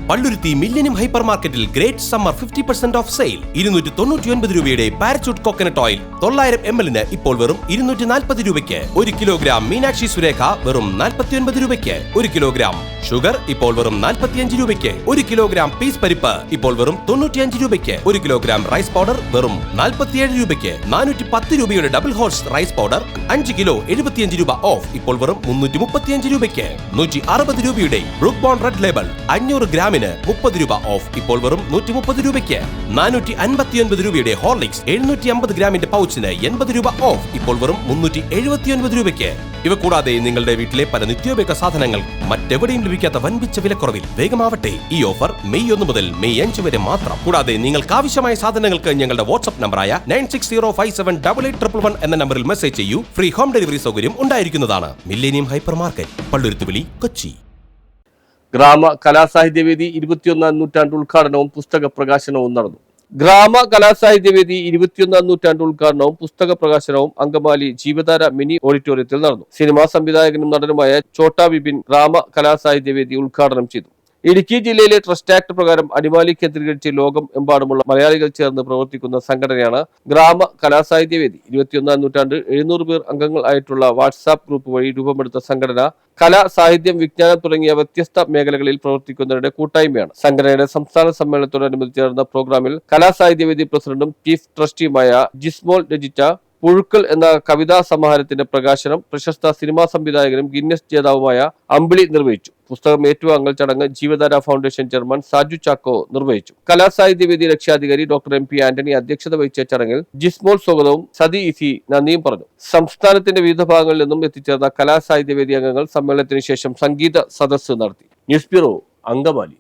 Palluruthy millennium hyper മാർക്കറ്റിൽ great summer 50% of sale. 299 രൂപയുടെ parachute coconut oil 900 ml ഇപ്പോൾ വെറും 240 രൂപയ്ക്ക്. 1 കിലോഗ്രാം മീനാക്ഷി സുരേഖ വെറും 49 രൂപയ്ക്ക്. 1 കിലോഗ്രാം ഷുഗർ ഇപ്പോൾ വെറും 45 രൂപയ്ക്ക്. 1 കിലോഗ്രാം പീസ് പരിപ്പ് ഇപ്പോൾ വെറും 95 രൂപയ്ക്ക്. 1 കിലോഗ്രാം റൈസ് പൗഡർ വെറും 47 രൂപയ്ക്ക്. 410 രൂപയുടെ Double Horse rice powder 5 kilo 75 രൂപ ഓഫ് ഇപ്പോൾ വെറും 335 രൂപയ്ക്ക്. 160 രൂപയുടെ ബ്രൂക്ക് ബോണ്ട് റെഡ് ലേബൽ 500 ഗ്രാമിന് 30 രൂപ ഓഫ് ഇപ്പോൾ വെറും 130 രൂപയ്ക്ക്. 459 രൂപയുടെ ഹോർലിക്സ് 750 ഗ്രാമിന്റെ പൗച്ചിന് 80 രൂപ ഓഫ് ഇപ്പോൾ വെറും 379 രൂപയ്ക്ക്. ഇവ കൂടാതെ നിങ്ങളുടെ വീട്ടിലെ പല നിത്യോപയോഗ സാധനങ്ങൾ മറ്റെവിടെയും ലഭിക്കാത്ത വൻപിച്ച വിലക്കുറവിൽ വേഗമാവട്ടെ. ഈ ഓഫർ മെയ് 1 മുതൽ മെയ് 5 വരെ മാത്രം. കൂടാതെ നിങ്ങൾക്ക് ആവശ്യമായ സാധനങ്ങൾക്ക് ഞങ്ങളുടെ വാട്സ്ആപ്പ് നമ്പറായ 9605788111 എന്ന നമ്പറിൽ മെസ്സേജ് ചെയ്യൂ. ഫ്രീ ഹോം ഡെലിവറി സൗകര്യം ഉണ്ടായിരിക്കുന്നതാണ്. Millennium hyper market, Palluruthuvili, Kochi. ഗ്രാമ കലാസാഹിത്യവേദി 21ാം നൂറ്റാണ്ട് ഉദ്ഘാടനവും പുസ്തക പ്രകാശനവും നടന്നു. ഗ്രാമ കലാസാഹിത്യവേദി 21ാം നൂറ്റാണ്ട് ഉദ്ഘാടനവും പുസ്തക പ്രകാശനവും അങ്കമാലി ജീവധാര മിനി ഓഡിറ്റോറിയത്തിൽ നടന്നു. സിനിമാ സംവിധായകനും നടനുമായ ചോട്ടാ വിപിൻ ഗ്രാമ കലാസാഹിത്യവേദി ഉദ്ഘാടനം ചെയ്തു. ഇടുക്കി ജില്ലയിലെ ട്രസ്റ്റ് ആക്ട് പ്രകാരം അടിമാലി കേന്ദ്രീകരിച്ച് ലോകം എമ്പാടുമുള്ള മലയാളികൾ ചേർന്ന് പ്രവർത്തിക്കുന്ന സംഘടനയാണ് ഗ്രാമ കലാസാഹിത്യവേദി. 21ാം നൂറ്റാണ്ട് 700 പേർ അംഗങ്ങൾ ആയിട്ടുള്ള വാട്സാപ്പ് ഗ്രൂപ്പ് വഴി രൂപമെടുത്ത സംഘടന കല, സാഹിത്യം, വിജ്ഞാനം തുടങ്ങിയ വ്യത്യസ്ത മേഖലകളിൽ പ്രവർത്തിക്കുന്നവരുടെ കൂട്ടായ്മയാണ്. സംഘടനയുടെ സംസ്ഥാന സമ്മേളനത്തോടനുബന്ധിച്ച് നടന്ന പ്രോഗ്രാമിൽ കലാസാഹിത്യവേദി പ്രസിഡന്റും ചീഫ് ട്രസ്റ്റിയുമായ ജിസ്മോൾ രചിച്ച പുഴുക്കൾ എന്ന കവിതാ സമാഹാരത്തിന്റെ പ്രകാശനം പ്രശസ്ത സിനിമാ സംവിധായകനും ഗിന്നസ് ജേതാവുമായ അമ്പിളി നിർവഹിച്ചു. പുസ്തകം ഏറ്റുവാങ്ങൽ ചടങ്ങ് ജീവധാര ഫൗണ്ടേഷൻ ചെയർമാൻ സാജു ചാക്കോ നിർവഹിച്ചു. കലാസാഹിത്യവേദി രക്ഷാധികാരി ഡോക്ടർ MP ആന്റണി അധ്യക്ഷത വഹിച്ച ചടങ്ങിൽ ജിസ്മോൾ സ്വാഗതവും സതി ഇസി നന്ദിയും പറഞ്ഞു. സംസ്ഥാനത്തിന്റെ വിവിധ ഭാഗങ്ങളിൽ നിന്നും എത്തിച്ചേർന്ന കലാസാഹിത്യവേദി അംഗങ്ങൾ സമ്മേളനത്തിന് ശേഷം സംഗീത സദസ്സ് നടത്തി. News bureau, Angamaly.